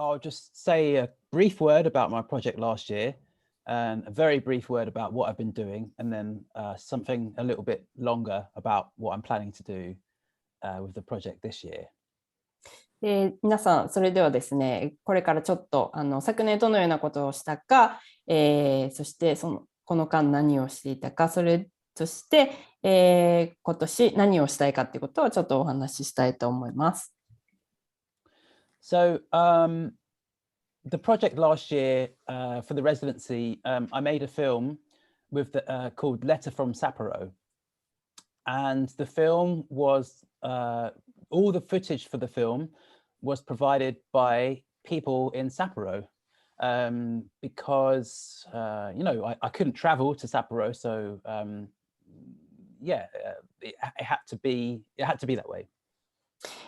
I'll just say a brief word about my project last year, and a very brief word about what I've been doing, and then something a little bit longer about what I'm planning to do with the project this year. 皆さん、それではですね、これからちょっと昨年どのようなことをしたか、そしてこの間何をしていたか、そして、今年何をしたいかということをちょっとお話ししたいと思います。So, the project last year for the residency, I made a film with called Letter from Sapporo. And the film was, all the footage for the film was provided by people in Sapporo because, I couldn't travel to Sapporo. So, it had to be that way.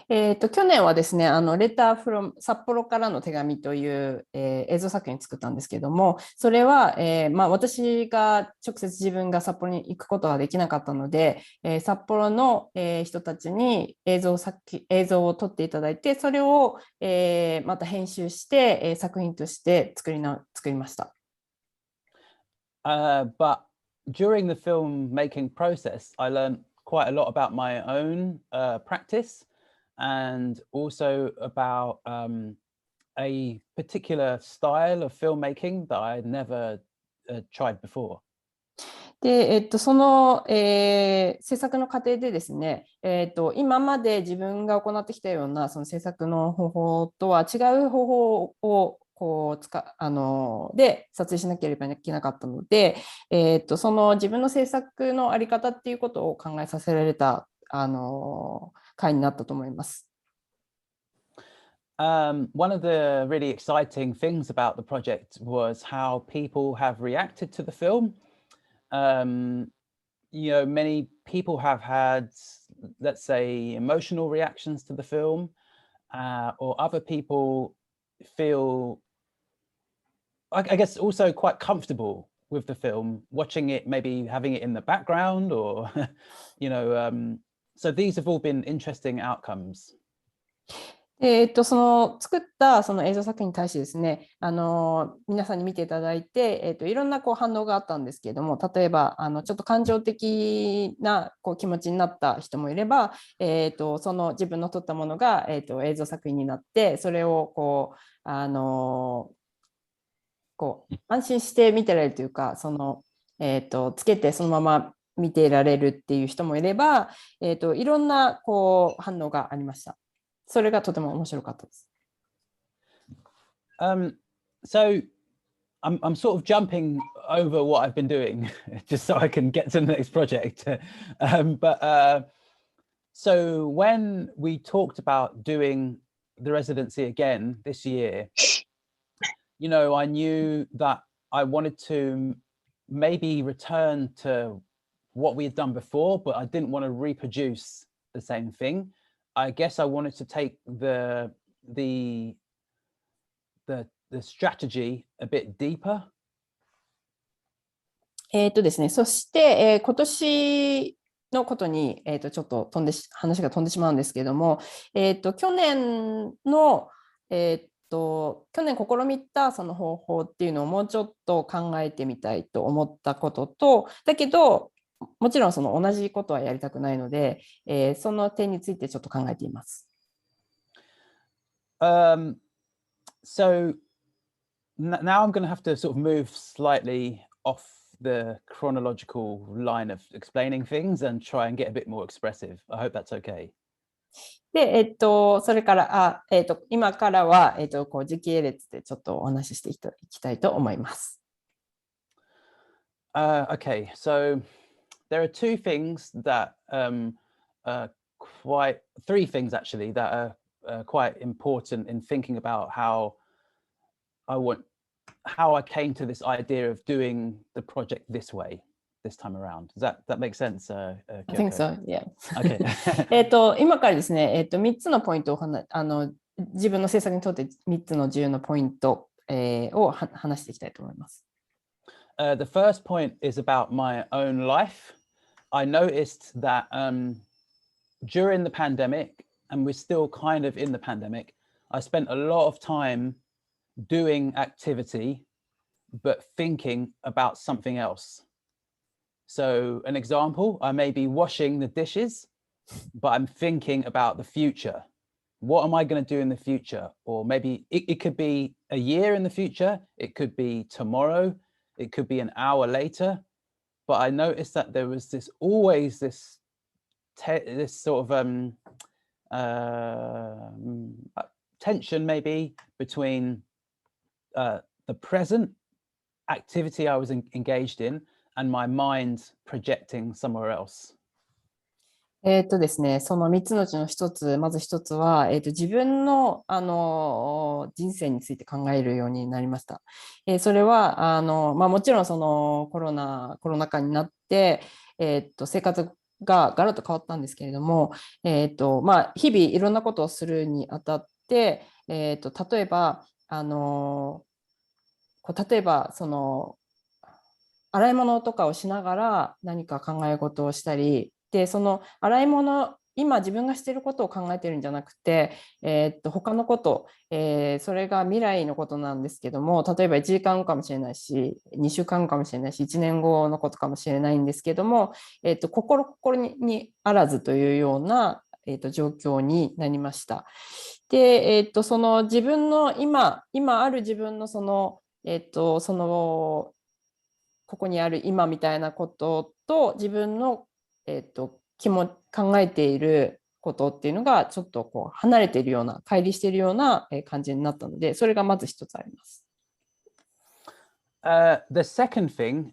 去年はですね、レターフロム札幌からの手紙という、映像作品作ったんですけども、それは、私が直接自分が札幌に行くことができなかったので、札幌の、人たちに映像を撮っていただいて、それを、また編集して、作品として作りました。But during the filmmaking process, I learned quite a lot about my own practice. And also about a particular style of filmmaking that I had never tried before. で、その、制作の過程でですね、今まで自分が行ってきたようなその制作の方法とは違う方法をで撮影しなければいけなかったので、その自分の制作のあり方っていうことを考えさせられた回になったと思います。One of the really exciting things about the project was how people have reacted to the film. Many people have had, let's say, emotional reactions to the film, or other people feel, I guess, also quite comfortable with the film, watching it, maybe having it in the background, or, so these have all been interesting outcomes. その作ったその映像作品に対してですね、皆さんに見ていただいて、いろんな反応があったんですけれども、例えばちょっと感情的な気持ちになった人もいれば、その自分の撮ったものが、映像作品になって、それを安心して見てられるというか、つけてそのまま見ていられるっていう人もいれば、いろんな反応がありました。それがとても面白かったです。So I'm sort of jumping over what I've been doing just so I can get to the next project. So when we talked about doing the residency again this year, I knew that I wanted to maybe return to what we had done before, but I didn't want to reproduce the same thing. I guess I wanted to take the strategy a bit deeper. ですね、そして、今年のことに、ちょっと話が飛んでしまうんですけれども、去年試みたその方法っていうのをもうちょっと考えてみたいと思ったことと、だけどもちろんその同じことはやりたくないので、その点についてちょっと考えています。So now I'm going to have to sort of move slightly off the chronological line of explaining things and try and get a bit more expressive. I hope that's okay. で、それから、今からは、時系列でちょっとお話ししていきたいと思います。Okay, so there are three things that are quite important in thinking about how I came to this idea of doing the project this way this time around. Does that make sense? I think so, yeah. Okay. 今からですね、3つのポイントを自分の制作にとって3つの重要なポイント、を話していきたいと思います。The first point is about my own life. I noticed that during the pandemic, and we're still kind of in the pandemic, I spent a lot of time doing activity, but thinking about something else. So an example, I may be washing the dishes, but I'm thinking about the future. What am I going to do in the future? Or maybe it could be a year in the future. It could be tomorrow. It could be an hour later. But I noticed that there was always this sort of tension maybe between the present activity I was engaged in and my mind projecting somewhere else. ですね、その3つのうちの1つ、まず1つは、自分の、人生について考えるようになりました。それはもちろんそのコロナ禍になって、生活がガラッと変わったんですけれども、日々いろんなことをするにあたって、例えばその洗い物とかをしながら何か考え事をしたり、でその洗い物、今自分がしていることを考えてるんじゃなくて、他のこと、それが未来のことなんですけども、例えば1時間後かもしれないし、2週間後かもしれないし、1年後のことかもしれないんですけども、心にあらずというような、状況になりました。で、その自分の今ある自分のそのここにある今みたいなことと自分の、考えていることっていうのがちょっとこう離れているような、乖離しているような感じになったので、それがまず一つあります。The second thing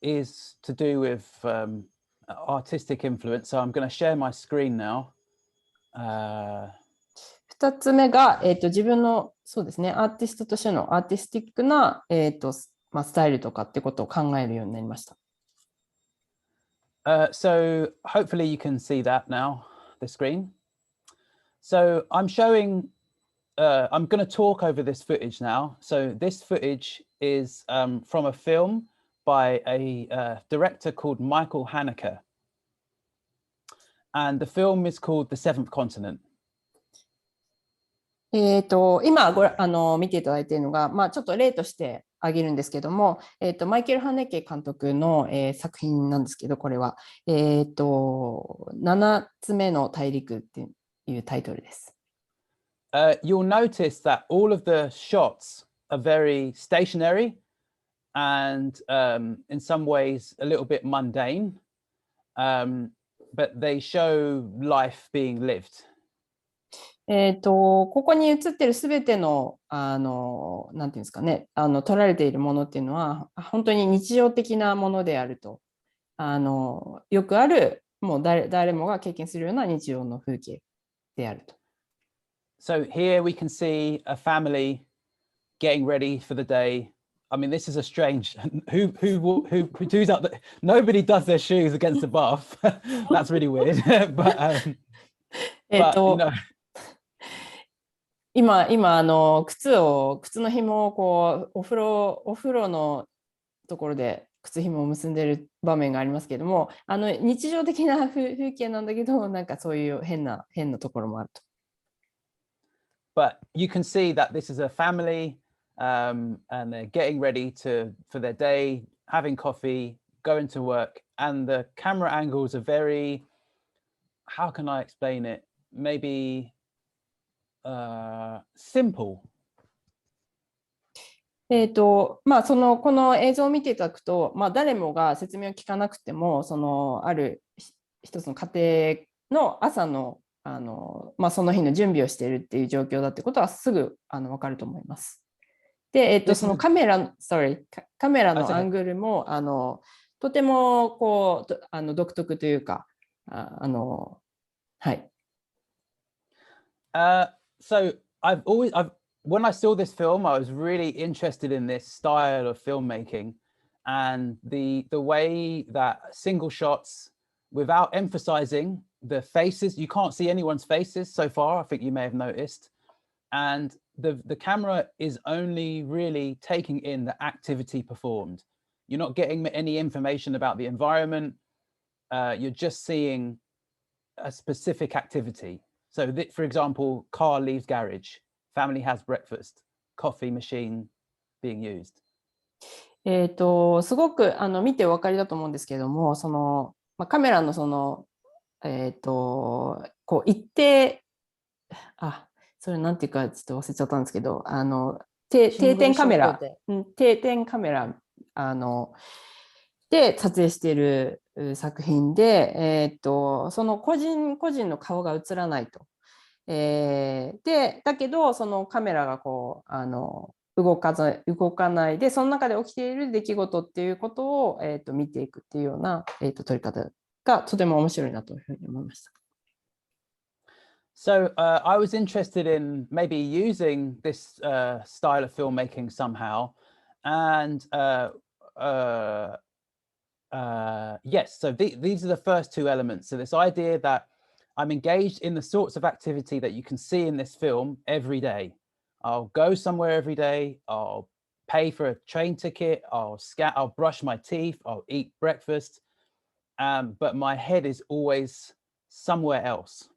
is to do with artistic influence. So I'm going to share my screen now. 2つ目が、自分のそうですね、アーティストとしてのアーティスティックな、スタイルとかってことを考えるようになりました。So hopefully you can see that now, the screen. So I'm showing, I'm going to talk over this footage now. So this footage is from a film by a director called Michael Haneke. And the film is called The Seventh Continent. 今見ていただいているのが、ちょっと例として挙げるんですけども、マイケル・ハネケ監督の、作品なんですけど、これは、7つ目の大陸っていうタイトルです。You'll notice that all of the shots are very stationary and in some ways a little bit mundane, but they show life being lived. ここに映っているすべての、なんていうんですかね、撮られているものっていうのは、本当に日常的なものであると。よくある、もう誰もが経験するような日常の風景であると。So here we can see a family getting ready for the day. I mean, this is a strange. Who's up? Nobody does their shoes against the bath. That's really weird. but you know. 今靴の紐をこうお風呂のところで靴紐を結んでいる場面がありますけれども、日常的な風景なんだけど、なんかそういう変なところもあると。But you can see that this is a family, and they're getting ready for their day, having coffee, going to work, and the camera angles are very. How can I explain it? Maybe. Simple. この映像を見ていただくと、誰もが説明を聞かなくても、ある一つの家庭の朝の、その日の準備をしているっていう状況だってことはすぐ分かると思います。で、そのカメラのアングルもとてもこう独特というか、はい。So when I saw this film, I was really interested in this style of filmmaking and the way that single shots, without emphasizing the faces, you can't see anyone's faces so far. I think you may have noticed, and the camera is only really taking in the activity performed. You're not getting any information about the environment. You're just seeing a specific activity. So for example, car leaves garage, family has breakfast, coffee machine being used? すごく見てお分かりだと思うんですけれども、カメラのこう一定、それなんていうかちょっと忘れちゃったんですけど、定点カメラで撮影している作品で、その個人個人の顔が映らないと。でだけどそのカメラがこう動かないでその中で起きている出来事っていうことを、見ていくっていうような、撮り方がとても面白いなというふうに思いました。So I was interested in maybe using this style of filmmaking somehow, and yes, so these are the first two elements. So this idea that I'm engaged in the sorts of activity that you can see in this film every day. I'll go somewhere every day. I'll pay for a train ticket. I'll brush my teeth. I'll eat breakfast. But my head is always somewhere else.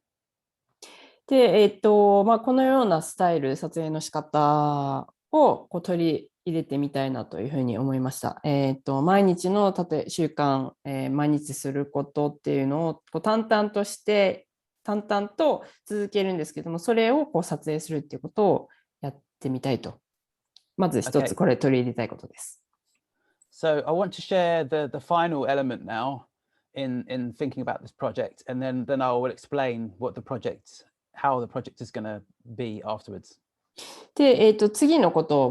で、このようなスタイル、撮影の仕方をこう取り入れてみたいなというふうに思いました。毎日の習慣、毎日することっていうのをこう淡々と続けるんですけども、それをこう撮影するっていうことをやってみたいと。まず一つこれ取り入れたいことです。So I want to share the final element now in thinking about this project, and then I will explain how the project is going to be afterwards. で、次のことを、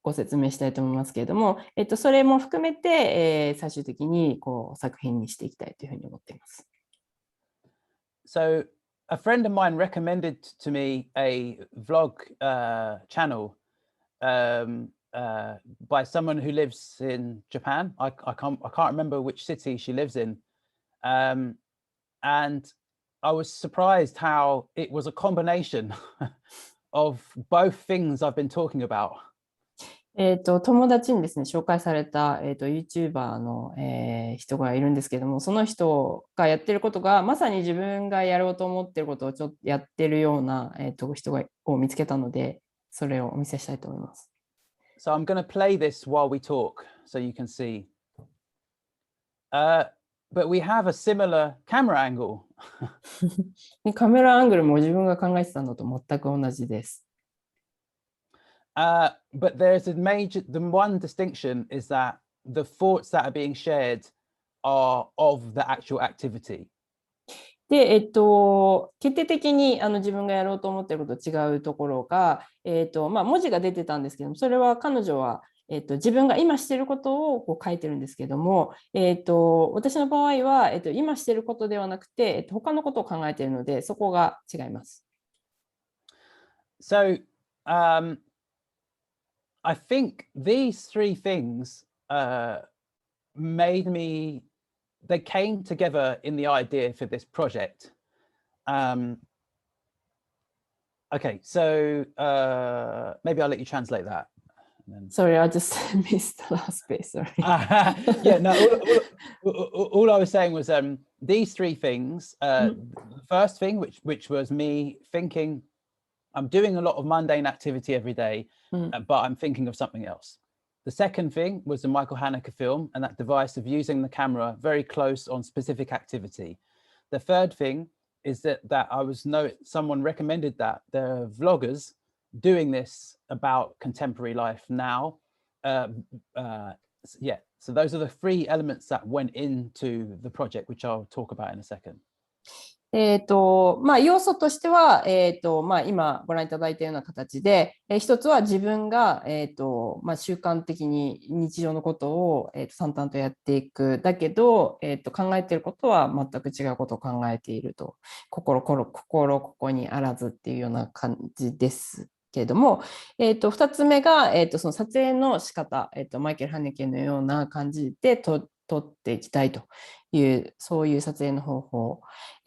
ご説明したいと思いますけれども、それも含めて、最終的にこう作品にしていきたいというふうに思っています。So a friend of mine recommended to me a vlog channel by someone who lives in Japan. I can't remember which city she lives in, and I was surprised how it was a combination of both things I've been talking about. 友達にですね、紹介された、YouTuber の、人がいるんですけども、その人がやってることがまさに自分がやろうと思ってることをちょっとやってるような、人を見つけたので、それをお見せしたいと思います。So I'm going to play this while we talk, so you can see. But we have a similar camera angle. カメラアングルも自分が考えてたのと全く同じです。But there's the one distinction is that the thoughts that are being shared are of the actual activity. で、決定的に自分がやろうと思っていることと違うところが、文字が出てたんですけども、それは彼女は、自分が今していることをこう書いてるんですけども、私の場合は、今していることではなくて、他のことを考えているので、そこが違います。So, I think these three things they came together in the idea for this project. Okay, so maybe I'll let you translate that. Sorry, I just missed the last bit. Sorry. Yeah, no. All I was saying was these three things. The first thing, which was me thinking, I'm doing a lot of mundane activity every day, but I'm thinking of something else. The second thing was the Michael Haneke film and that device of using the camera very close on specific activity. The third thing is that someone recommended that there are vloggers doing this about contemporary life now. Yeah, so those are the three elements that went into the project, which I'll talk about in a second. 要素としては、今ご覧いただいたような形で、一つは自分が、習慣的に日常のことを、淡々とやっていく。だけど、考えていることは全く違うことを考えていると。心ここにあらずっていうような感じですけれども、2つ目が、その撮影の仕方、マイケル・ハネケのような感じで撮っていきたいという、そういう撮影の方法。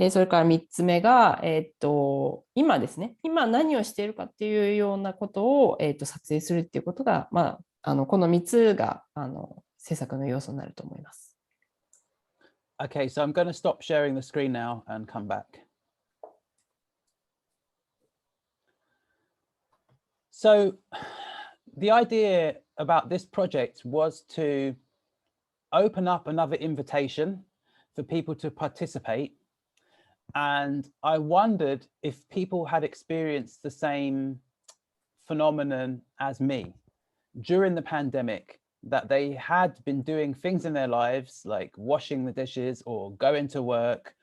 それから3つ目が、今ですね、今何をしているかっていうようなことを、撮影するっていうことが、この3つが制作の要素になると思います。Okay, so I'm going to stop sharing the screen now and come back. So the idea about this project was to open up another invitation for people to participate. And I wondered if people had experienced the same phenomenon as me during the pandemic, that they had been doing things in their lives like washing the dishes or going to work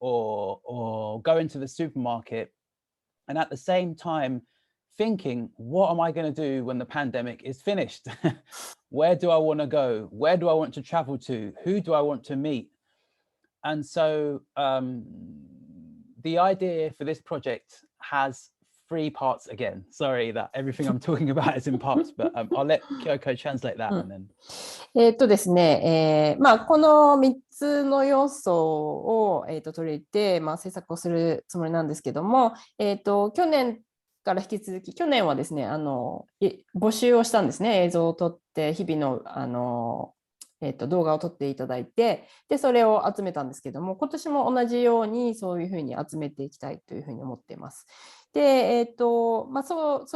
or going to the supermarket, and at the same time thinking, what am I going to do when the pandemic is finished? Where do I want to go? Where do I want to travel to? Who do I want to meet? And so the idea for this project has 3 parts again. Sorry that everything I'm talking about is in parts, but I'll let Kyoko translate that and then. ですね、この3つの要素を、取り入れて、制作をするつもりなんですけども、去年から引き続き、去年はですね、募集をしたんですね。映像を撮って、日々の、動画を撮っていただいて、で、それを集めたんですけども、今年も同じようにそういうふうに集めていきたいというふうに思っています。で、そ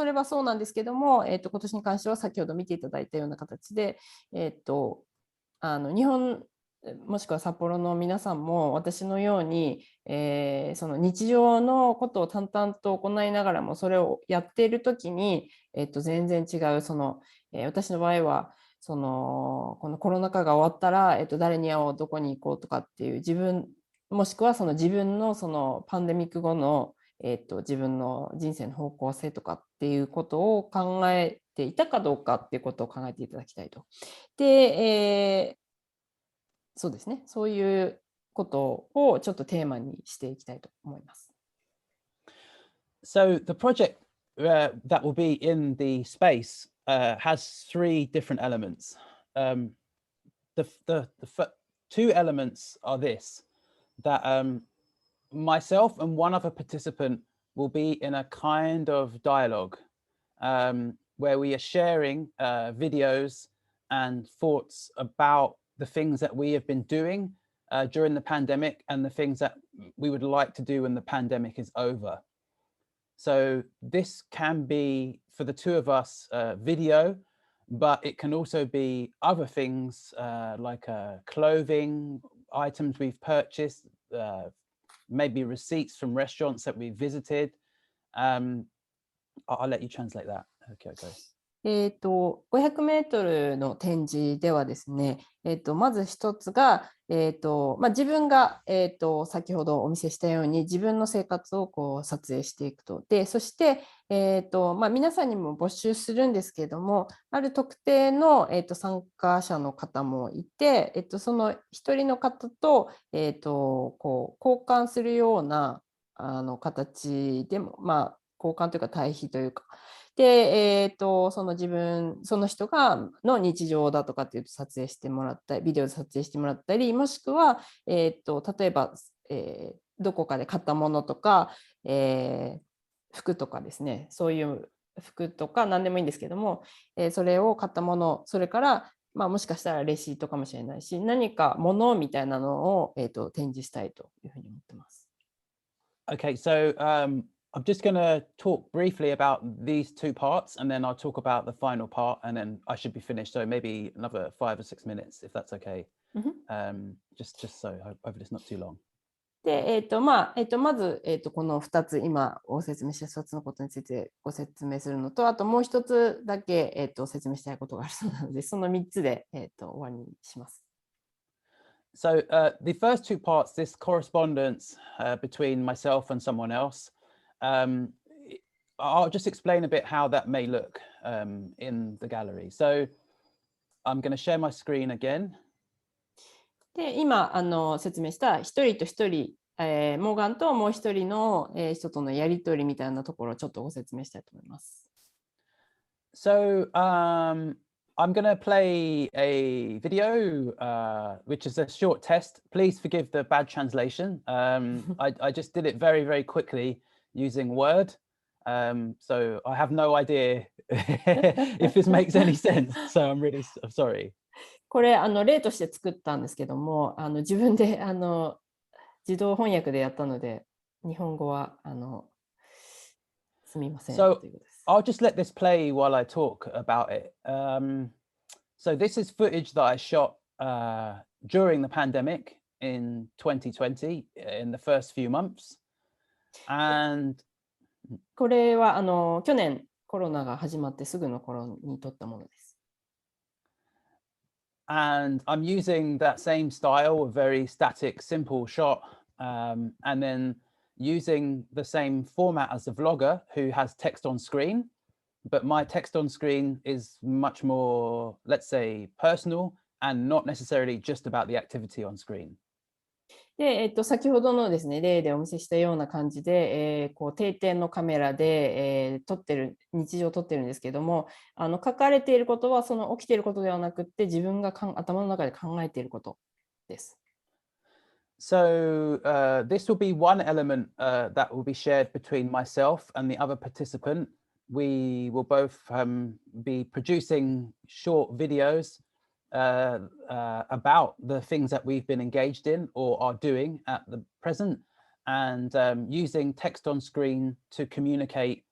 れはそうなんですけども、今年に関しては先ほど見ていただいたような形で、日本もしくは札幌の皆さんも私のように、その日常のことを淡々と行いながらもそれをやっているときに、全然違う私の場合はこのコロナ禍が終わったら、誰に会おうどこに行こうとかっていう自分もしくは自分のパンデミック後の、自分の人生の方向性とかっていうことを考えていたかどうかっていうことを考えていただきたいと。で、そうですね。そういうことをちょっとテーマにしていきたいと思います。So the project that will be in the space has 3 different elements. The 2 elements are this, that myself and one other participant will be in a kind of dialogue where we are sharing videos and thoughts about the things that we have been doing during the pandemic and the things that we would like to do when the pandemic is over. So this can be, for the 2 of us, video, but it can also be other things like clothing, items we've purchased, maybe receipts from restaurants that we visited. I'll let you translate that. Okay. 500メートルの展示ではですね、まず一つが、自分が、先ほどお見せしたように自分の生活をこう撮影していくと。で、そして、皆さんにも募集するんですけれども、ある特定の、参加者の方もいて、その一人の方と、こう交換するような形でも、交換というか対比というか、で、その人の日常だとかっていうと撮影してもらったり、ビデオで撮影してもらったり、もしくは、例えば、どこかで買ったものとか、服とかですね、そういう服とか何でもいいんですけども、それを買ったもの、それから、もしかしたらレシートかもしれないし、何かものみたいなのを、展示したいというふうに思ってます。Okay, so I'm just going to talk briefly about these 2 parts, and then I'll talk about the final part, and then I should be finished. So maybe another 5 or 6 minutes, if that's okay. Just so hopefully it's not too long. で、まず、この2つ、今ご説明した2つのことについてご説明するのと、あともう1つだけ、説明したいことがあるそうなので、その3つで、終わりにします。So the first 2 parts, this correspondence between myself and someone else, I'll just explain a bit how that may look in the gallery. So I'm going to share my screen again. で、今説明した一人と一人、モーガンともう一人の人とのやり取りみたいなところをちょっとご説明したいと思います。So I'm going to play a video, which is a short test. Please forgive the bad translation. I just did it very, very quickly using Word. So I have no idea if this makes any sense. So I'm really sorry. これ例として作ったんですけども、自分で自動翻訳でやったので、日本語はすみませんということです。I'll just let this play while I talk about it. So this is footage that I shot during the pandemic in 2020, in the first few months. And これは去年コロナが始まってすぐの頃に撮ったものです。And I'm using that same style, a very static, simple shot, and then using the same format as the vlogger who has text on screen. But my text on screen is much more, let's say, personal and not necessarily just about the activity on screen. で、先ほどのですね、例でお見せしたような感じで、こう定点のカメラで、撮ってる、日常を撮ってるんですけども、書かれていることはその起きていることではなくって、自分が頭の中で考えていることです。So this will be one element that will be shared between myself and the other participant. We will both be producing short videos about the things that we've been engaged in or are doing at the present, and using text on screen to communicate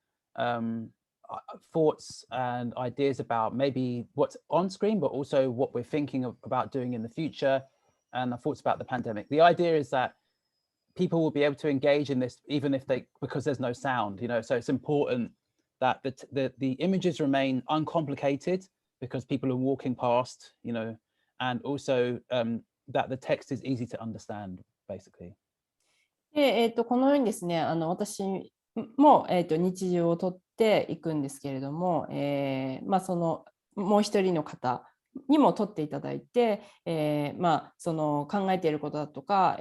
thoughts and ideas about maybe what's on screen, but also what we're thinking about doing in the future, and the thoughts about the pandemic. The idea is that people will be able to engage in this even if because there's no sound, so it's important that the images remain uncomplicated because people are walking past, and also that the text is easy to understand, basically. で、このようにですね、私も、日常を撮っていくんですけれども、そのもう一人の方にも撮っていただいて、その考えていることだとか、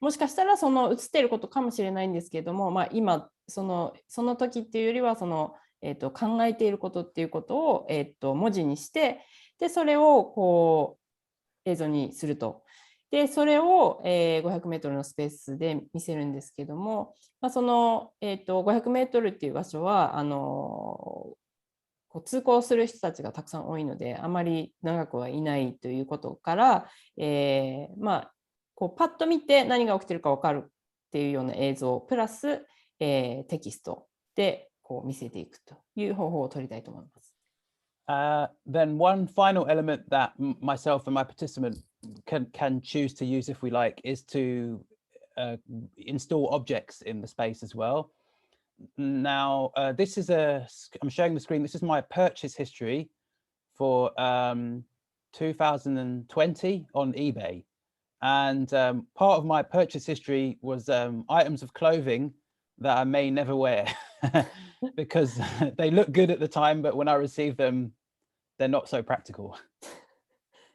もしかしたらその映っていることかもしれないんですけれども、今その時っていうよりは考えていることっていうことを、文字にして、でそれをこう映像にすると。でそれを、500メートルのスペースで見せるんですけども、その、500メートルっていう場所は通行する人たちがたくさん多いので、あまり長くはいないということから、こうパッと見て何が起きてるか分かるっていうような映像プラス、テキストでこう見せていくという方法を取りたいと思います。Then one final element that myself and my participant can choose to use if we like is to install objects in the space as well. Now, this is I'm showing the screen. This is my purchase history for 2020 on eBay. And part of my purchase history was items of clothing that I may never wear because they look good at the time, but when I receive them, they're not so practical.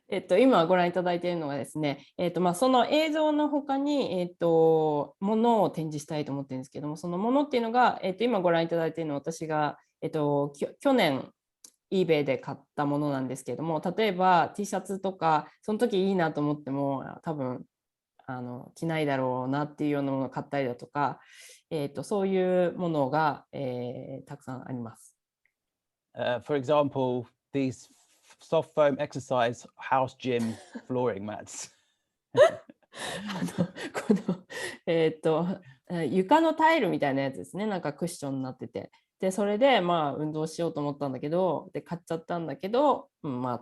今ご覧いただいているのがですね、その映像の他に、ものを展示したいと思ってるんですけども、そのものっていうのが、今ご覧いただいているのは私が、去年 eBay で買ったものなんですけれども、例えば T シャツとかその時いいなと思っても多分着ないだろうなっていうようなものを買ったりだとか、そういうものが、たくさんあります。For example, these soft foam exercise house gym flooring mats. 床のタイルみたいなやつですね。なんかクッションになってて。で、それで運動しようと思ったんだけど、で買っちゃったんだけど、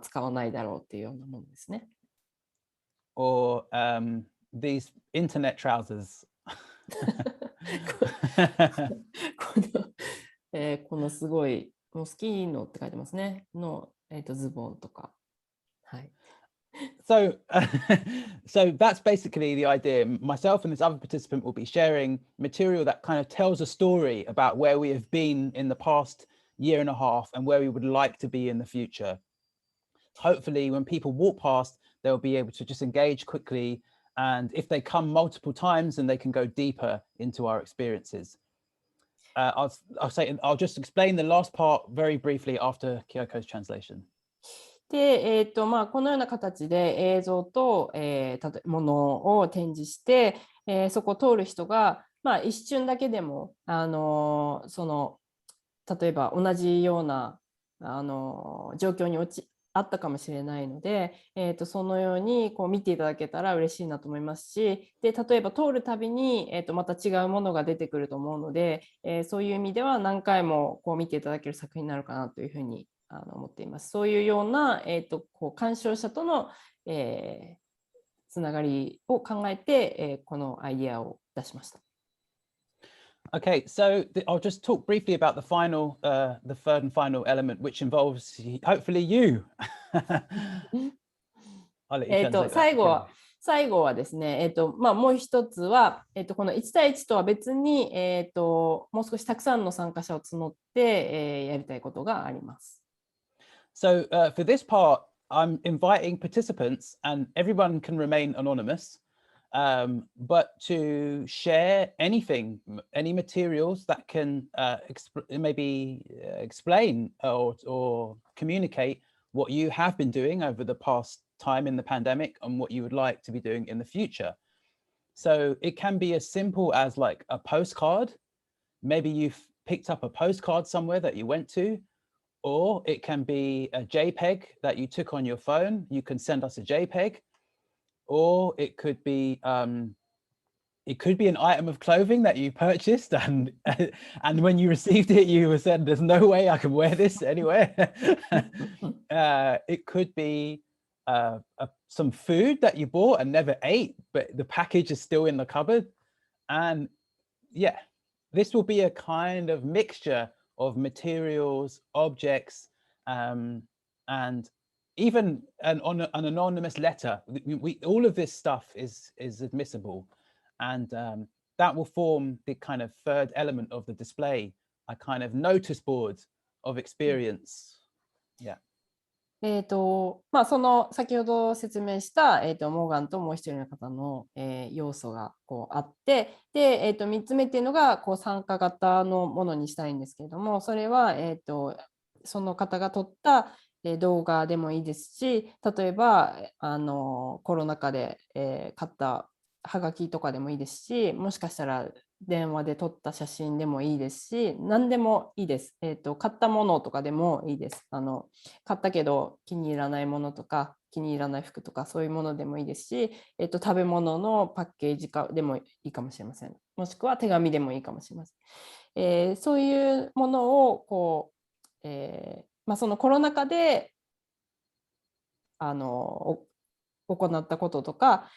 使わないだろうっていうようなものですね。Or these internet trousers. このすごいモスキーノって書いてますね。の、ズボンとか。はい。So that's basically the idea. Myself and this other participant will be sharing material that kind of tells a story about where we have been in the past year and a half and where we would like to be in the future. Hopefully, when people walk past, they'll be able to just engage quickly. And if they come multiple times, then they can go deeper into our experiences. I'll just explain the last part very briefly after Kyoko's translation. で、このような形で映像と、ものを展示して、そこを通る人が、一瞬だけでも、例えば同じような状況にあったかもしれないので、そのようにこう見ていただけたら嬉しいなと思いますし、で例えば通るたびに、また違うものが出てくると思うので、そういう意味では何回もこう見ていただける作品になるかなというふうに思っています。そういうような、こう鑑賞者との、つながりを考えて、このアイディアを出しました。Okay, so I'll just talk briefly about the third and final element, which involves hopefully you. I'll let you translate that. 最後はですね、もう一つは、この1対1とは別に、もう少したくさんの参加者を募って、やりたいことがあります。So for this part, I'm inviting participants, and everyone can remain anonymous, but to share anything, any materials that can maybe explain or communicate what you have been doing over the past time in the pandemic and what you would like to be doing in the future. So it can be as simple as like a postcard. Maybe you've picked up a postcard somewhere that you went to, or it can be a JPEG that you took on your phone. You can send us a JPEG, or it could be an item of clothing that you purchased, and when you received it, you said, "There's no way I can wear this anywhere." It could be some food that you bought and never ate, but the package is still in the cupboard. And yeah, this will be a kind of mixture of materials, objects, and even an anonymous letter. All of this stuff is admissible, and that will form the kind of third element of the display, a kind of notice board of experience. Yeah. その先ほど説明した、モーガンともう一人の方の、要素がこうあって、で、3つ目っていうのがこう参加型のものにしたいんですけれども、それは、その方が撮った動画でもいいですし、例えばコロナ禍で、買ったはがきとかでもいいですし、もしかしたら電話で撮った写真でもいいですし、何でもいいです。買ったものとかでもいいです。買ったけど気に入らないものとか気に入らない服とかそういうものでもいいですし、食べ物のパッケージでもいいかもしれません。もしくは手紙でもいいかもしれません。そういうものをこう、そのコロナ禍で行ったこととか、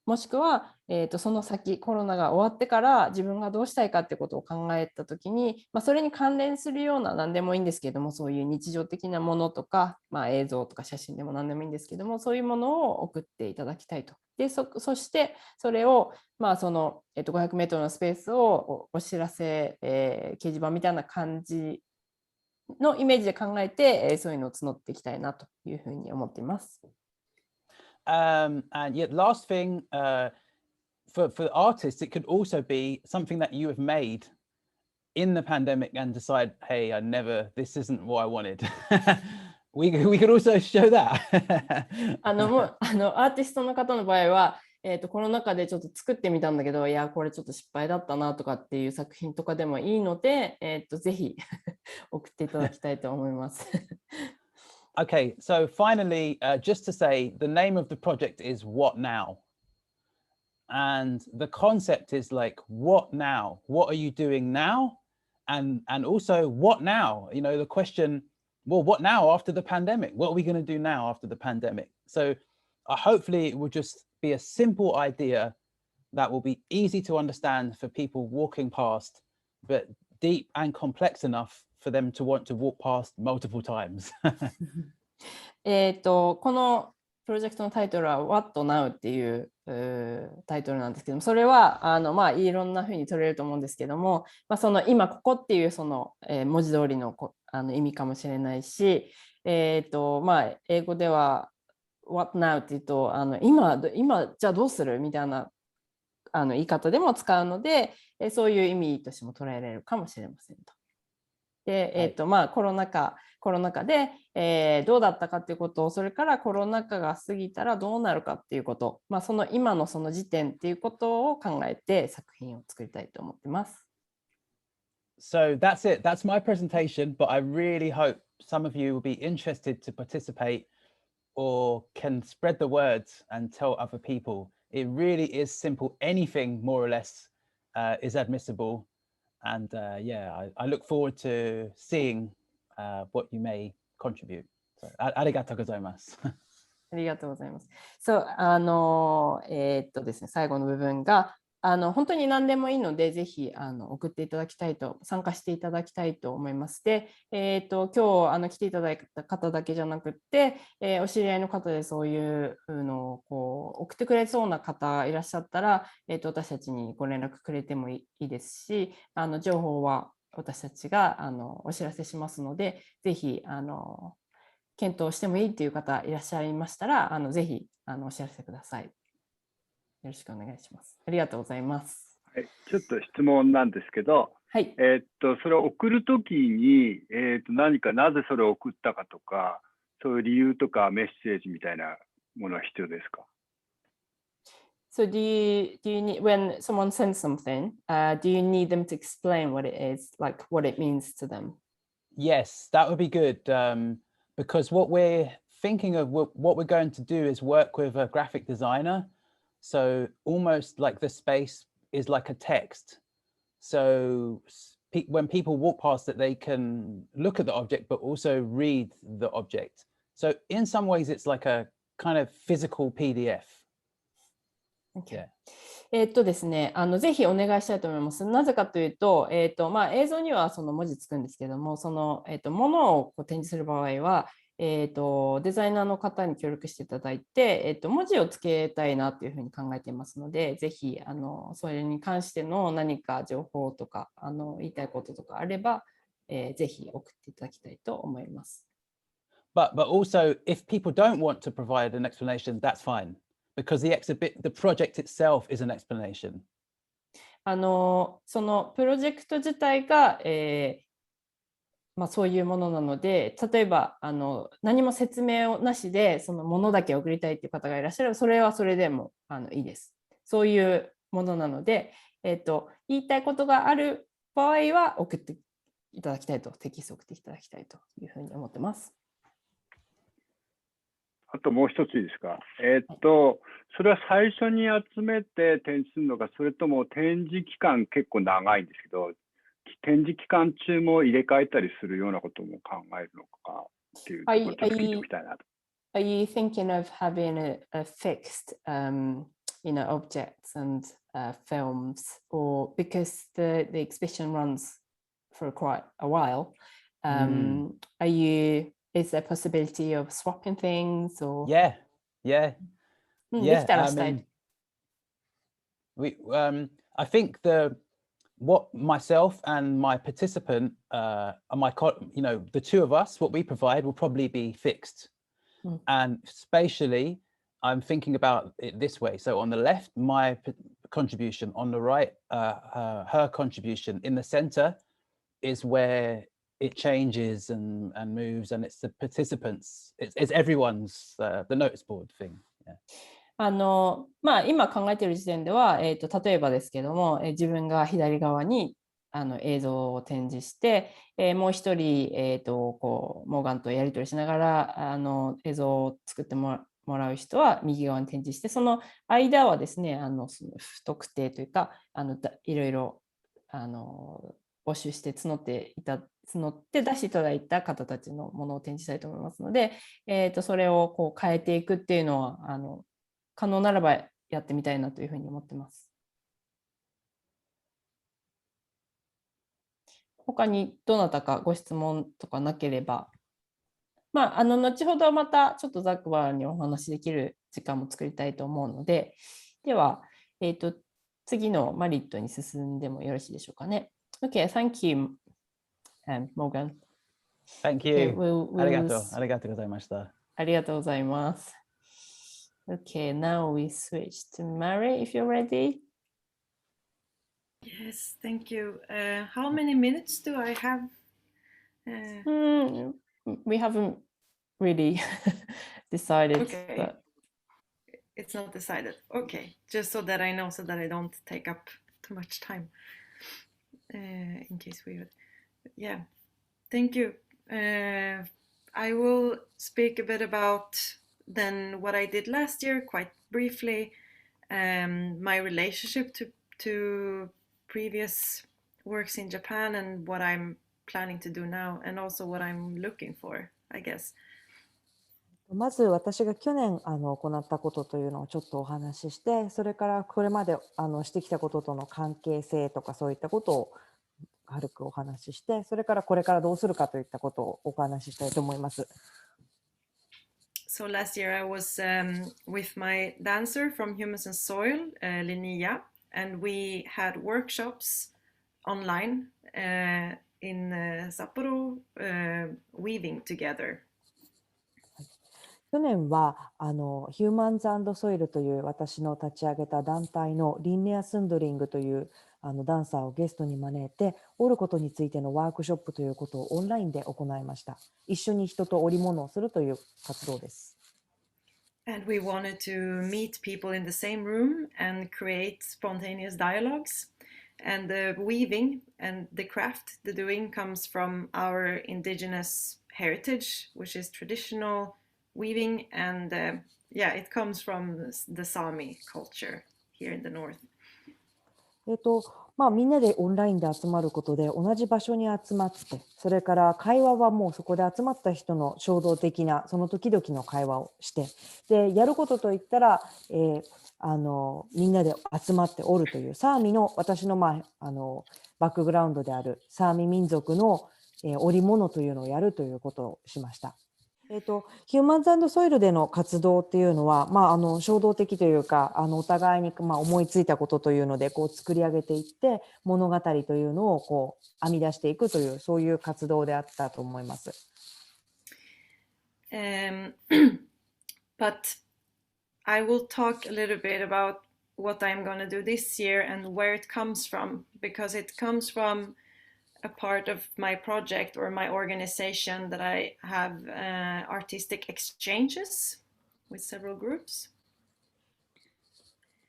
もしくは、その先コロナが終わってから自分がどうしたいかってことを考えた時に、それに関連するような何でもいいんですけども、そういう日常的なものとか、映像とか写真でも何でもいいんですけども、そういうものを送っていただきたいと。で そしてそれを、その、500メートルのスペースをお知らせ、掲示板みたいな感じのイメージで考えて、そういうのを募っていきたいなというふうに思っています。And yet, last thing, for the artists, it could also be something that you have made in the pandemic and decide, hey, this isn't what I wanted. we could also show that. アーティストの方の場合は、コロナ禍でちょっと作ってみたんだけど、いや、これちょっと失敗だったなとかっていう作品とかでもいいので、ぜひ送っていただきたいと思います。Okay, so finally, just to say, the name of the project is What Now? And the concept is like, what now? What are you doing now? And also, what now? You know, the question, well, what now after the pandemic? What are we going to do now after the pandemic? So hopefully it will just be a simple idea that will be easy to understand for people walking past, but deep and complex enough for them to want to walk past multiple times. このプロジェクトのタイトルは What Now っていうタイトルなんですけども、それはいろんな風に取れると思うんですけども、その今ここっていうその、文字通りの意味かもしれないし、英語では What Now っていうと今じゃあどうするみたいな言い方でも使うので、そういう意味としても捉えられるかもしれませんと。で、コロナ禍で、どうだったかっていうことを、それからコロナ禍が過ぎたらどうなるかっていうこと、その今のその時点っていうことを考えて作品を作りたいと思ってます。So that's it. That's my presentation, but I really hope some of you will be interested to participate or can spread the word and tell other people. It really is simple. Anything more or less is admissible. And yeah, I look forward to seeing what you may contribute. So, ありがとうございます。ありがとうございます。そう、ですね、最後の部分が、本当に何でもいいので、ぜひ送っていただきたいと、参加していただきたいと思います。で、今日来ていただいた方だけじゃなくて、お知り合いの方でそういうのを送ってくれそうな方いらっしゃったら、私たちにご連絡くれてもいいですし、情報は私たちがお知らせしますので、ぜひ検討してもいいという方いらっしゃいましたら、ぜひお知らせください。よろしくお願いします。ありがとうございます。はい、ちょっと質問なんですけど、はい。それを送るときに、何かなぜそれを送ったかとか、そういう理由とかメッセージみたいなものは必要ですか？ So do you need, when someone sends something, do you need them to explain what it is, like what it means to them? Yes, that would be good. Because what we're thinking of, what we're going to do is work with a graphic designer. So almost like the space is like a text. So when people walk past it, they can look at the object, but also read the object. So in some ways, it's like a kind of physical PDF. Okay. ですね、ぜひお願いしたいと思います。なぜかというと、映像にはその文字つくんですけども、その、ものを展示する場合は、デザイナーの方に協力していただいて、文字をつけたいなというふうに考えていますので、ぜひそれに関しての何か情報とか言いたいこととかあれば、ぜひ送っていただきたいと思います。But also, if people don't want to provide an explanation, that's fine, because the project itself is an explanation. そのプロジェクト自体が、そういうものなので、例えば何も説明をなしでそのものだけ送りたいという方がいらっしゃれば、それはそれでもいいです。そういうものなので、言いたいことがある場合は送っていただきたいと、テキスト送っていただきたいというふうに思ってます。あともう一ついいですか？それは最初に集めて展示するのか、それとも展示期間結構長いんですけど、展示期間中も入れ替えたりするようなことも考えるのかっていうところをちょっと聞いておきたいなと。Are you thinking of having a fixed, objects and films, or because the exhibition runs for quite a while, is there a possibility of swapping things or? Yeah. できたらしたい。I think what myself and my participant, the two of us, what we provide will probably be fixed. And spatially, I'm thinking about it this way. So on the left, my contribution, on the right, her contribution. In the center is where it changes and moves, and it's the participants, it's everyone's, the notice board thing. Yeah. 今考えている時点では、例えばですけども、自分が左側に映像を展示して、もう一人、モーガンとやり取りしながら映像を作ってもらう人は右側に展示して、その間はですね、その不特定というかいろいろ募集して募って出していただいた方たちのものを展示したいと思いますので、それを変えていくっていうのは可能ならばやってみたいなというふうに思ってます。他にどなたかご質問とかなければ、後ほどまたちょっとざっくばらんにお話しできる時間も作りたいと思うので、では、次のマリットに進んでもよろしいでしょうかね。Okay, thank you, Morgan. Thank you. ありがとうございました。ありがとうございます。Okay, now we switch to Mary, if you're ready. Yes, thank you. How many minutes do I have? We haven't really decided. Okay. But... It's not decided. Okay, just so that I know, so that I don't take up too much time. In case we would. Yeah, thank you I will speak a bit about then what I did last year, quite briefly, my relationship to previous works in Japan and what I'm planning to do now, and also what I'm looking for, I guess. まず私が去年行ったことというのをちょっとお話しして、それからこれまでしてきたこととの関係性とかそういったことを軽くお話しして、それからこれからどうするかといったことをお話ししたいと思います。So last year I was with my dancer from Humans and Soil, Linnea, and we had workshops online in Sapporo, weaving together. 去年はヒューマンズ&ソイルという私の立ち上げた団体のリンネア・スンドリングというダンサーをゲストに招いて、織ることについてのワークショップということをオンラインで行いました。一緒に人と織物をするという活動です。And we wanted to meet people in the same room and create spontaneous dialogues. And the weaving and the craft, the doing, comes from our indigenous heritage, which is traditional weaving, and it comes from the Sami culture here in the north. みんなでオンラインで集まることで同じ場所に集まって、それから会話はもうそこで集まった人の衝動的なその時々の会話をして、でやることといったら、みんなで集まっておるというサーミの私の、バックグラウンドであるサーミ民族の、織物というのをやるということをしました。ヒューマンズ&ソイルでの活動っていうのは、衝動的というかお互いに思いついたことというので作り上げていって物語というのを編み出していくというそういう活動であったと思います。But I will talk a little bit about what I'm going to do this year and where it comes from, because it comes from a part of my project or my organization that I have artistic exchanges with several groups.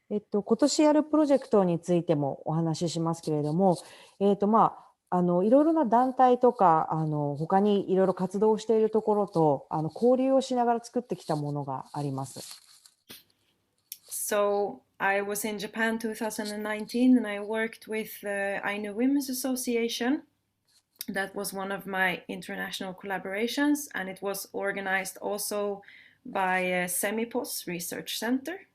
今年やるプロジェクトについてもお話ししますけれども、いろいろな団体とか他にいろいろ活動をしているところと交流をしながら作ってきたものがあります。So I was in Japan 2019 and I worked with the Ainu Women's Association. That was one of my international collaborations, and it was organized also by Semipos Research Center.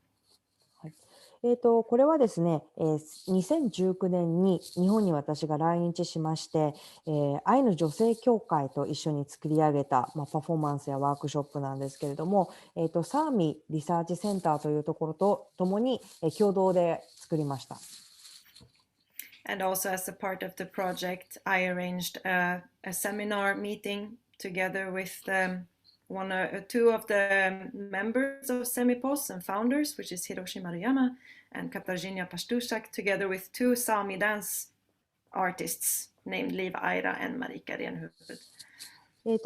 これはですね、2019年に日本に私が来日しまして、アイヌ女性協会と一緒に作り上げた、パフォーマンスやワークショップなんですけれども、サーミリサーチセンターというところとともに、共同で作りました。And also as a part of the project, I arranged a seminar meeting together with two of the members of Semipos and founders, which is Hiroshi Maruyama and Katarzyna Pastuszak, together with two Sami dance artists named Liv Aira and Marika Renhuvud.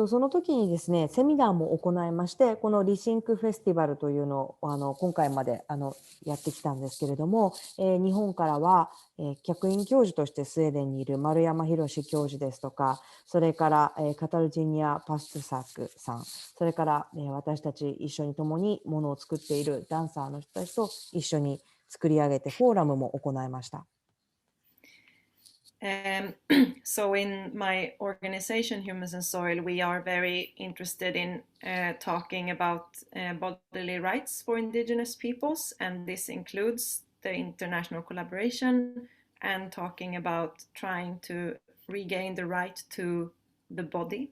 その時にですね、セミナーも行いまして、このリシンクフェスティバルというのを今回までやってきたんですけれども、日本からは、客員教授としてスウェーデンにいる丸山博教授ですとか、それから、カタルジニア・パストゥサクさん、それから、私たち一緒に共にものを作っているダンサーの人たちと一緒に作り上げてフォーラムも行いました。So in my organization, Humans and Soil, we are very interested in talking about bodily rights for indigenous peoples, and this includes the international collaboration and talking about trying to regain the right to the body.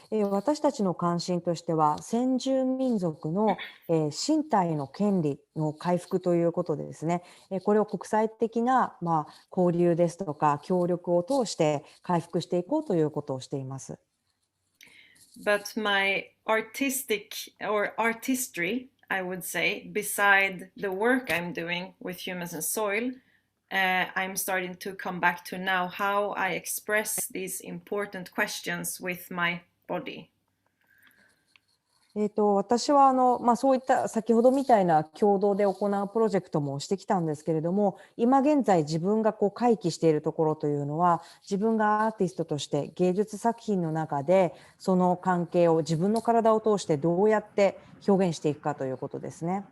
私たちの関心としては先住民族の身体の権利の回復ということでですね、これを国際的な交流ですとか協力を通して回復していこうということをしています。But my artistic or artistry, I would say, beside the work I'm doing with Humans and Soil, I'm starting to come back to now how I express these important questions with my body. 私はそういった先ほどみたいな共同で行うプロジェクトもしてきたんですけれども、今現在自分が回帰しているところというのは、自分がアーティストとして芸術作品の中でその関係を自分の体を通してどうやって表現していくかということですね。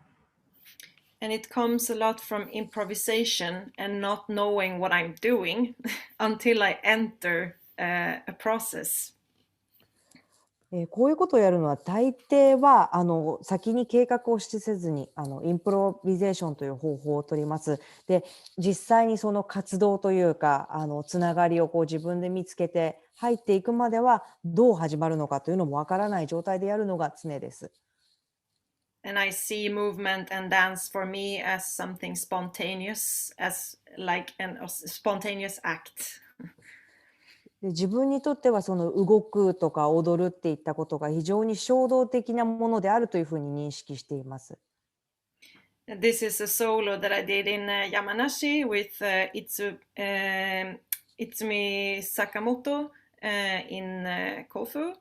And it comes a lot from improvisation and not knowing what I'm doing until I enter a process. こういうことをやるのは大抵は先に計画をせずにインプロビゼーションという方法を取ります。で、実際にその活動というかつながりを自分で見つけて入っていくまではどう始まるのかというのもわからない状態でやるのが常です。And I see movement and dance for me as something spontaneous, as like a spontaneous act. で、自分にとってはその動くとか踊るっていったことが非常に衝動的なものであるというふうに認識しています。This is a solo that I did in Yamanashi with Itsumi Sakamoto in Kofu.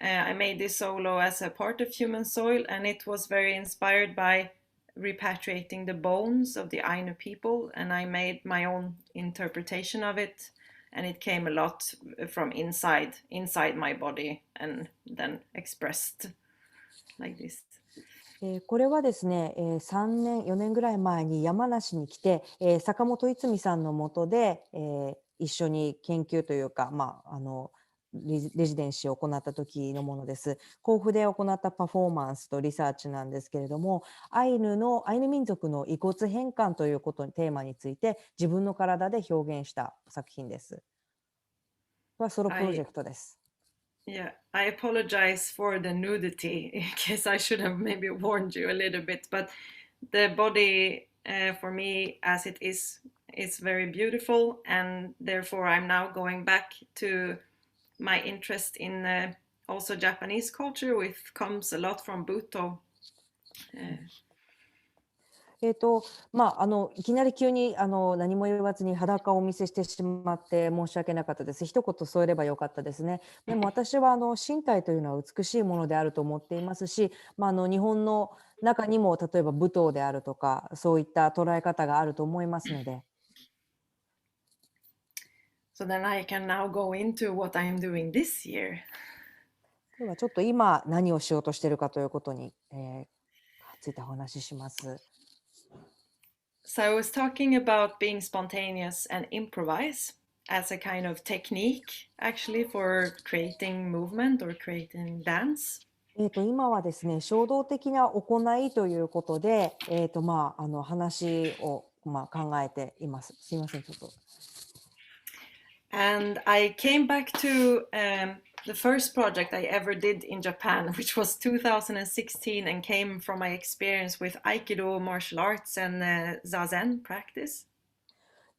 I made this solo as a part of Human Soil, and it was very inspired by repatriating the bones of the Ainu people, and I made my own interpretation of it, and it came a lot from inside my body and then expressed like this. これはですね、3年4年ぐらい前に山梨に来て、坂本逸美さんの下で、一緒に研究というか、レジデンシーを行った時のものです。甲府で行ったパフォーマンスとリサーチなんですけれども、アイヌ民族の遺骨返還ということにテーマについて自分の体で表現した作品です。これはソロプロジェクトです。Yeah, I apologize for the nudity in case I should have maybe warned you a little bit, but the body for me as it is very beautiful, and therefore I'm now going back to my interest in also Japanese culture, which comes a lot from Buto. いきなり急に何も言わずに裸をお見せしてしまって申し訳なかったです。一言添えればよかったですね。でも私は身体というのは美しいものであると思っていますし、日本の中にも例えば舞踏であるとかそういった捉え方があると思いますので。So then I can now go into what I'm doing this year. ではちょっと今何をしようとしているかということに、ついてお話しします。So I was talking about being spontaneous and improvise as a kind of technique actually for creating movement or creating dance. 今はですね、衝動的な行いということで、話を考えています。すいません、ちょっと。And I came back to the first project I ever did in Japan, which was 2016 and came from my experience with Aikido martial arts and Zazen practice.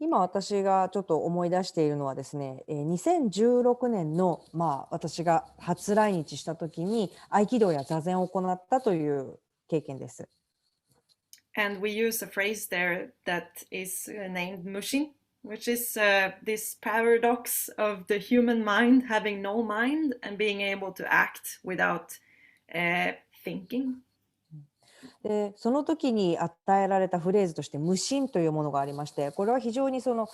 今私がちょっと思い出しているのはですね、2016年の私が初来日した時に合気道や座禅を行ったという経験です。And we use a phrase there that is named mushin, which is this paradox of the human mind having no mind and being able to act without thinking. で、その時に与えられたフレーズとして無心というものがありまして、これは非常にその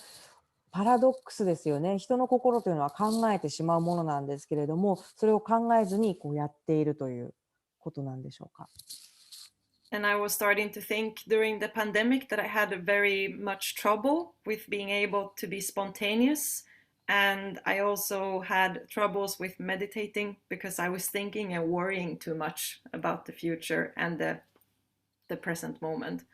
パラドックスですよね。人の心というのは考えてしまうものなんですけれども、それを考えずにやっているということなんでしょうか。And I was starting to think during the pandemic that I had very much trouble with being able to be spontaneous. And I also had troubles with meditating because I was thinking and worrying too much about the future and the present moment.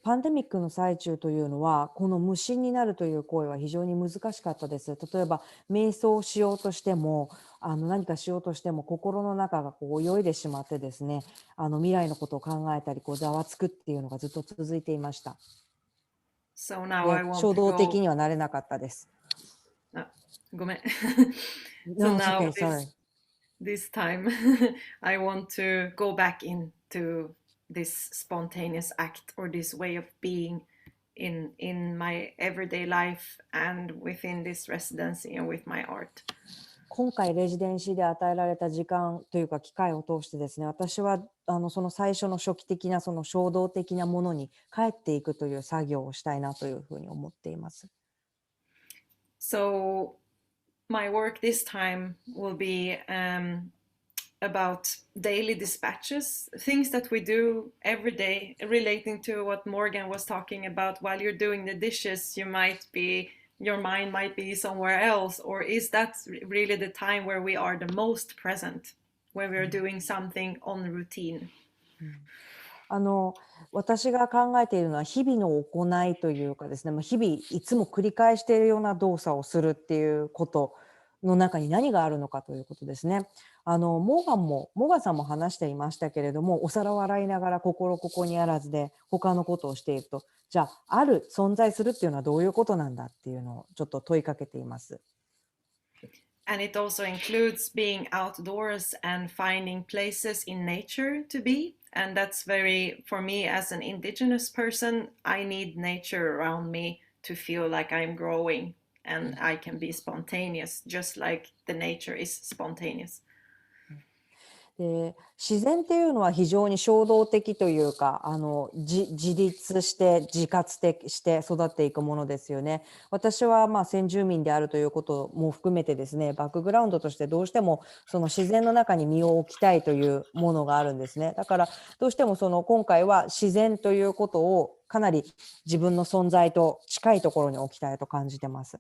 パンデミックの最中というのはこの無心になるという行為は非常に難しかったです。例えば瞑想をしようとしても何かしようとしても心の中が泳いでしまってですね、未来のことを考えたりざわつくっていうのがずっと続いていました。So now I want 衝 to 動的 go. にはなれなかったです。ごめん。No, So it's now okay, sorry. this time I want to go back into this spontaneous act or this way of being in my everyday life and within this residency and with my art. 今回レジデンシーで与えられた時間というか機会を通してですね、私はその最初の初期的なその衝動的なものに帰っていくという作業をしたいなというふうに思っています。So my work this time will be about daily dispatches, things that we do every day, relating to what Morgan was talking about. While you're doing the dishes, your mind might be somewhere else, or is that really the time where we are the most present, where we're doing something on routine? 私が考えているのは日々の行いというかですね、日々いつも繰り返しているような動作をするっていうことの中に何があるのかということですね。モーガンさんも話していましたけれども、お皿を洗いながら心ここにあらずで他のことをしていると、じゃあ存在するっていうのはどういうことなんだっていうのをちょっと問いかけています。And it also includes being outdoors and finding places in nature to be. And that's for me as an indigenous person, I need nature around me to feel like I'm growing and I can be spontaneous, just like the nature is spontaneous. で、自然っていうのは非常に衝動的というか自立して自活的して育っていくものですよね。私は先住民であるということも含めてですね、バックグラウンドとしてどうしてもその自然の中に身を置きたいというものがあるんですね。だからどうしても今回は自然ということをかなり自分の存在と近いところに置きたいと感じてます。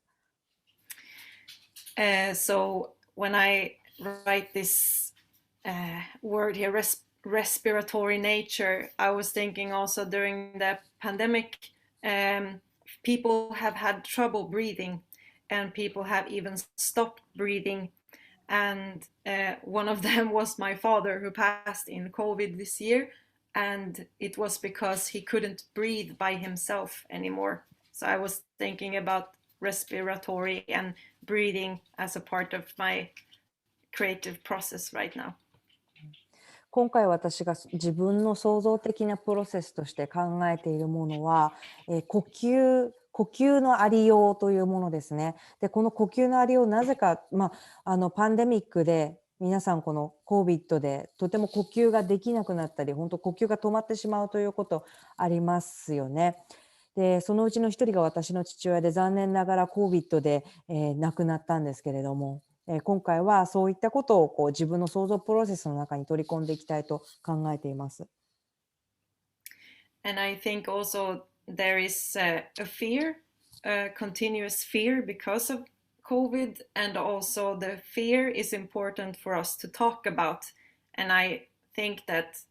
So when I write this word here, respiratory nature, I was thinking also during the pandemic, people have had trouble breathing and people have even stopped breathing. And one of them was my father, who passed in COVID this year. And it was because he couldn't breathe by himself anymore. So I was thinking about respiratory and breathing as a part of my creative process right now. 今回私が自分の創造的なプロセスとして考えているものは、呼吸のありようというものですね。で、この呼吸のありよう、なぜか、パンデミックで皆さんこの COVID でとても呼吸ができなくなったり、本当呼吸が止まってしまうということありますよね。で、そのうちの一人が私の父親で、残念ながら COVID で、亡くなったんですけれども、今回はそういったことを自分の創造プロセスの中に取り込んでいきたいと考えています。And I think also there is a fear, a continuous fear because of COVID, and also the fear is important for us to talk about. And I think that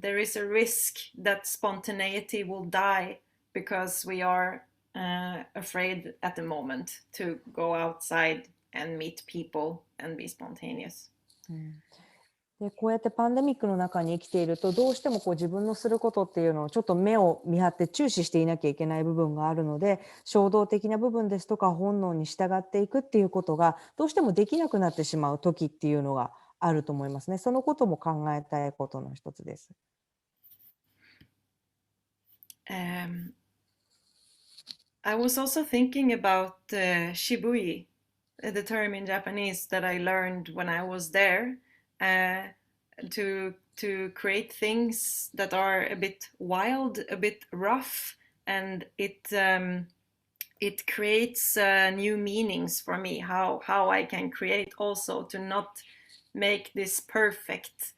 there is a risk that spontaneity will die because we are afraid at the moment to go outside and meet people and be spontaneous. で、こうやってパンデミックの中に生きていると、どうしても自分のすることっていうのをちょっと目を見張って注視していなきゃいけない部分があるので、衝動的な部分ですとか本能に従っていくっていうことがどうしてもできなくなってしまう時っていうのがあると思いますね。そのことも考えたいことの一つです。I was also thinking about shibui, the term in Japanese that I learned when I was there, to create things that are a bit wild, a bit rough, and it creates new meanings for me. How I can create also to not make this perfect,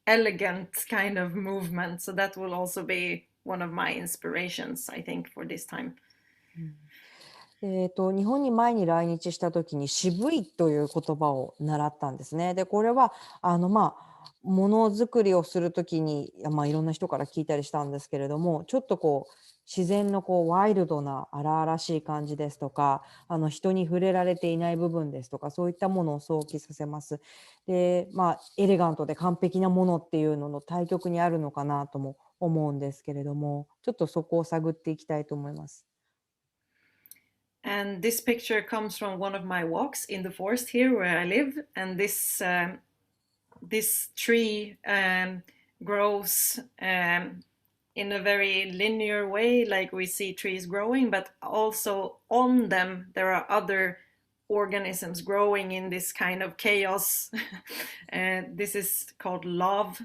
elegant kind of movement. So that will also be one of my inspirations, I think, for this time. 日本に前に来日した時に渋いという言葉を習ったんですね。で、これはものづくりをする時に、いろんな人から聞いたりしたんですけれども、ちょっと自然のワイルドな荒々しい感じですとか、人に触れられていない部分ですとか、そういったものを想起させます。で、エレガントで完璧なものっていうのの対極にあるのかなとも思うんですけれども、ちょっとそこを探っていきたいと思います。And this picture comes from one of my walks in the forest here where I live. And this tree grows in a very linear way, like we see trees growing, but also on them there are other organisms growing in this kind of chaos. This is called love,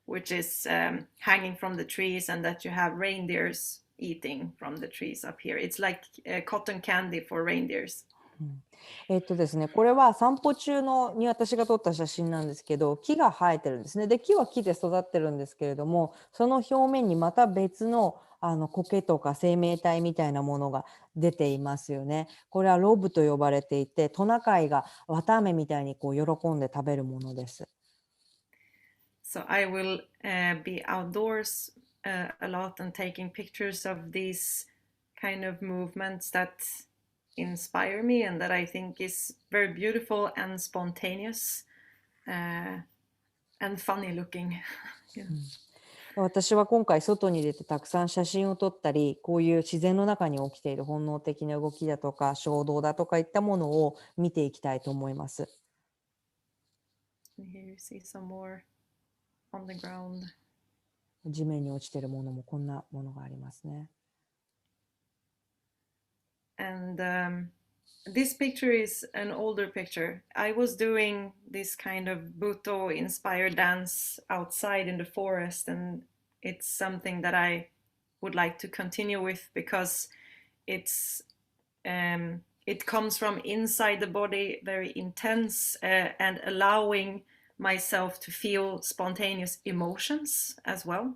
which is hanging from the trees, and that you have reindeers eating from the trees up here. It's like cotton candy for reindeers. ですね、これは散歩中に私が撮った写真なんですけど、木が生えてるんですね。で、木は木で育ってるんですけれども、その表面にまた別の苔とか生命体みたいなものが出ていますよね。これはロブと呼ばれていて、トナカイが綿あめみたいにこう喜んで食べるものです。So I will be outdoors a lot and taking pictures of these kind of movements that inspire me and that I think is very beautiful and spontaneous and funny looking. Yeah. 私は今回外に出てたくさん写真を撮ったり、こういう自然の中に起きている本能的な動きだとか衝動だとかいったものを見ていきたいと思います。Here you see some more on the ground. 地面に落ちているものもこんなものがありますね。And this picture is an older picture. I was doing this kind of Buto-inspired dance outside in the forest, and it's something that I would like to continue with because it comes from inside the body, very intense, and allowing myself to feel spontaneous emotions as well.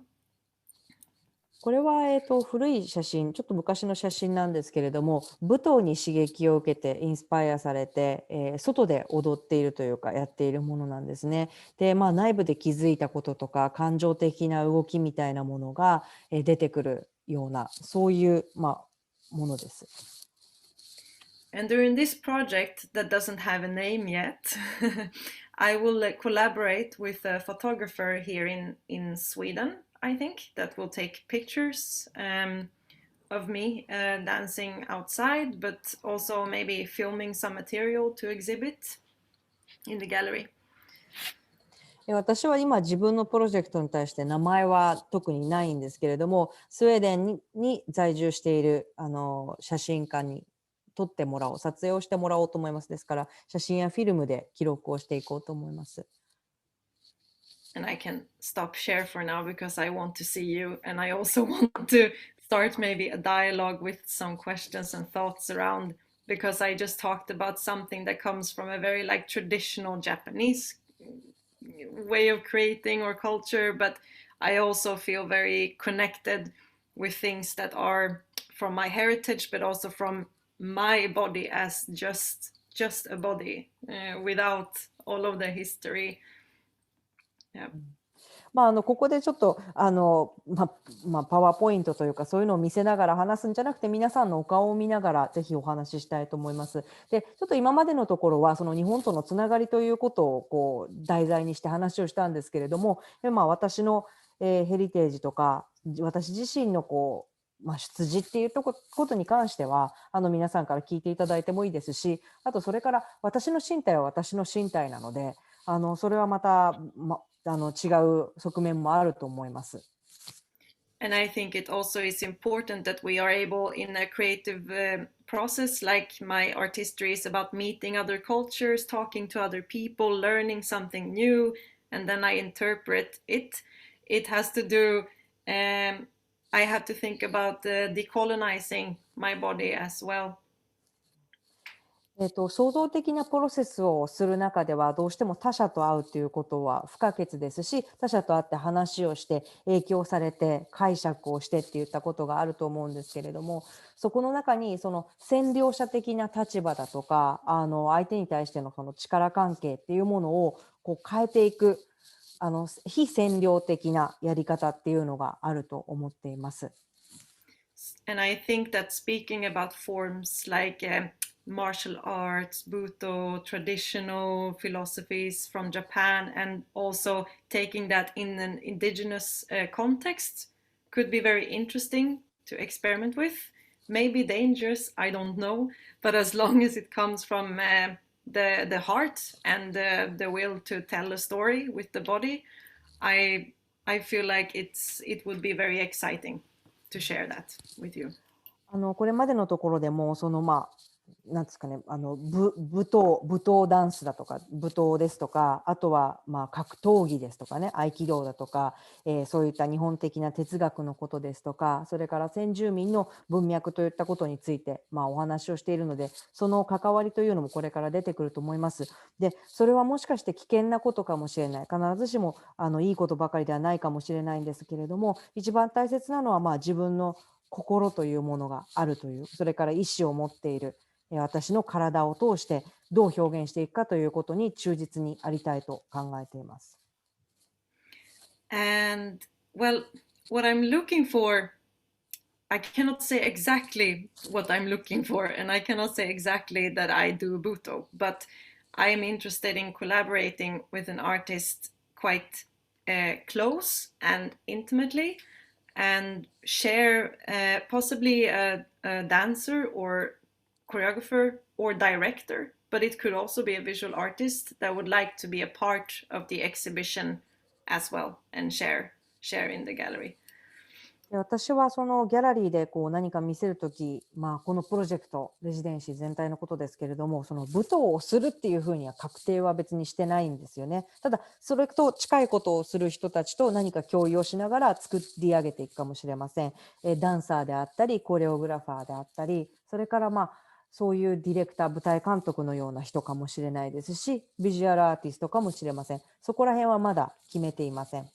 これは、古い写真、ちょっと昔の写真なんですけれども、舞踏に刺激を受けてインスパイアされて、外で踊っているというかやっているものなんですね。で、内部で気づいたこととか感情的な動きみたいなものが、出てくるようなそういう、ものです。And during this project that doesn't have a name yet, I will collaborate with a photographer here in Sweden. I think that will take pictures of me dancing outside, but also maybe filming some material to exhibit in the gallery. 私は今自分のプロジェクトに対して名前は特にないんですけれども、スウェーデンに在住している写真家に撮ってもらおう、撮影をしてもらおうと思います。ですから写真やフィルムで記録をしていこうと思います。And I can stop share for now because I want to see you, and I also want to start maybe a dialogue with some questions and thoughts around, because I just talked about something that comes from a very like traditional Japanese way of creating or culture, but I also feel very connected with things that are from my heritage, but also from my body as just a body without all of the history. Yeah. ここでちょっとパワーポイントというかそういうのを見せながら話すんじゃなくて、皆さんのお顔を見ながらぜひお話ししたいと思います。で、ちょっと今までのところはその日本とのつながりということをこう題材にして話をしたんですけれども、私の、ヘリテージとか私自身のこう出自っていうことに関しては皆さんから聞いていただいてもいいですし、あとそれから私の身体は私の身体なのでそれはまた、違う側面もあると思います。And I think it also is important that we are able in a creative process, like my artistry is about meeting other cultures, talking to other people, learning something new, and then I interpret it. It has to do, I have to think about decolonizing my body as well. 創造的なプロセスをする中ではどうしても他者と会うということは不可欠ですし、他者と会って話をして影響されて解釈をしてっていったことがあると思うんですけれども、そこの中にその占領者的な立場だとか相手に対してのその力関係っていうものをこう変えていく非占領的なやり方っていうのがあると思っています。And I think that speaking about forms like martial arts, Buto, traditional philosophies from Japan, and also taking that in an indigenous context could be very interesting to experiment with. Maybe dangerous, I don't know, but as long as it comes from the heart and the will to tell a story with the body, I feel like it would be very exciting to share that with you. これまでのところでもなんですかね、舞踏ダンスだとか、舞踏ですとか、あとはまあ格闘技ですとかね、合気道だとか、そういった日本的な哲学のことですとか、それから先住民の文脈といったことについて、まあ、お話をしているので、その関わりというのもこれから出てくると思います。で、それはもしかして危険なことかもしれない。必ずしもいいことばかりではないかもしれないんですけれども、一番大切なのはまあ自分の心というものがあるという、それから意思を持っている。私の体を通してどう表現していくかということに忠実にありたいと考えています。And well, what I'm looking for, I cannot say exactly what I'm looking for, and I cannot say exactly that I do Buto, but I am interested in collaborating with an artist quite close and intimately, and share possibly a dancer or choreographer or director, but it could also be a visual artist that would like to be a part of the exhibition as well and share in the gallery. 私はそのギャラリーでこう何か見せるとき、まあ、このプロジェクトレジデンシー全体のことですけれども、その舞踏をするっていうふうには確定は別にしてないんですよね。ただそれと近いことをする人たちと何か共有をしながら作り上げていくかもしれません。ダンサーであったりコレオグラファーであったり、それからまあそういうディレクター、舞台監督のような人かもしれないですし、ビジュアルアーティストかもしれません。そこら辺はまだ決めていません。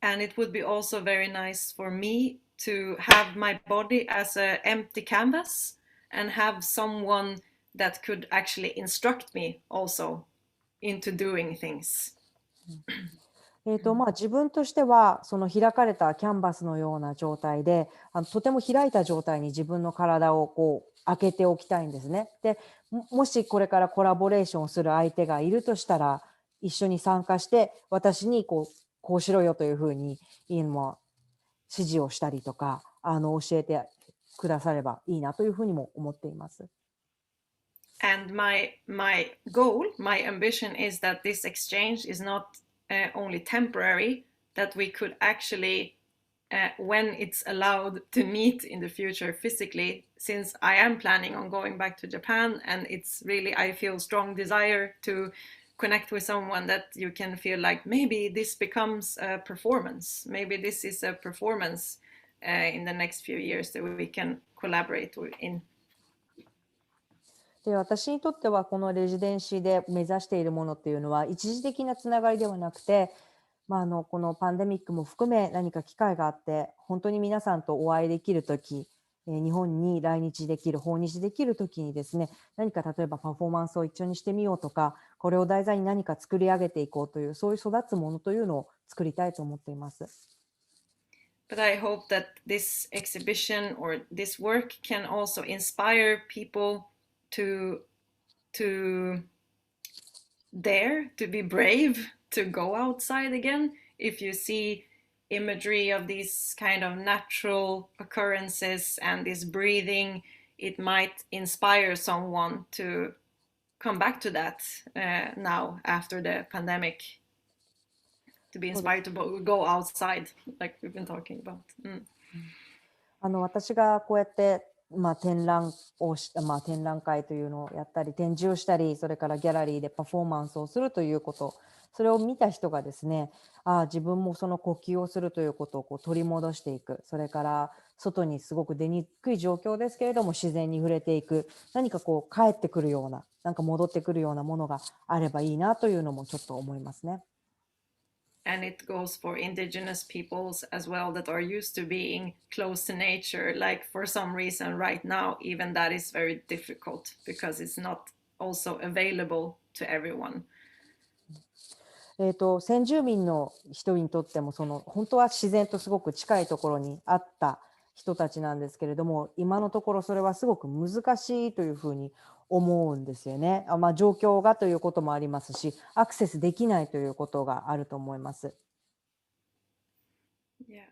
And it would be also very nice for me to have my body as an empty canvas and have someone that could actually instruct me also into doing things. まあ、自分としてはその開かれたキャンバスのような状態でとても開いた状態に自分の体をこう開けておきたいんですね。でもしこれからコラボレーションをする相手がいるとしたら一緒に参加して私にこうしろよというふうに指示をしたりとか教えてくださればいいなというふうにも思っています。And my goal, my ambition is that this exchange is not only temporary, that we could actually, when it's allowed to meet in the future physically, since I am planning on going back to Japan, and it's really, I feel strong desire to connect with someone that you can feel like maybe this becomes a performance, maybe this is a performance in the next few years that we can collaborate in. で私にとってはこのレジデンシーで目指しているものっていうのは一時的なつながりではなくて、このパンデミックも含め何か機会があって本当に皆さんとお会いできるとき、日本に来日できる訪日できるときにですね、何か例えばパフォーマンスを一緒にしてみようとか、これを題材に何か作り上げていこうという、そういう育つものというのを作りたいと思っています。But I hope that this exhibition or this work can also inspire people to dare, to be brave, to go outside again. If you see imagery of these kind of natural occurrences and this breathing, it might inspire someone to come back to that now after the pandemic, to be inspired to go outside, like we've been talking about. 私がこうやって展覧会というのをやったり展示をしたり、それからギャラリーでパフォーマンスをするということ、それを見た人がですね、自分もその呼吸をするということを取り戻していく、それから外にすごく出にくい状況ですけれども自然に触れていく、何か帰ってくるような、なんか戻ってくるようなものがあればいいなというのもちょっと思いますね。And it goes for indigenous peoples as well that are used to being close to nature. Like for some reason right now, even that is very difficult because it's not also available to everyone. 先住民の人にとっても本当は自然とすごく近いところにあった人たちなんですけれども、今のところそれはすごく難しいというふうに思うんですよね。状況がということもありますし、アクセスできないということがあると思います。Yeah.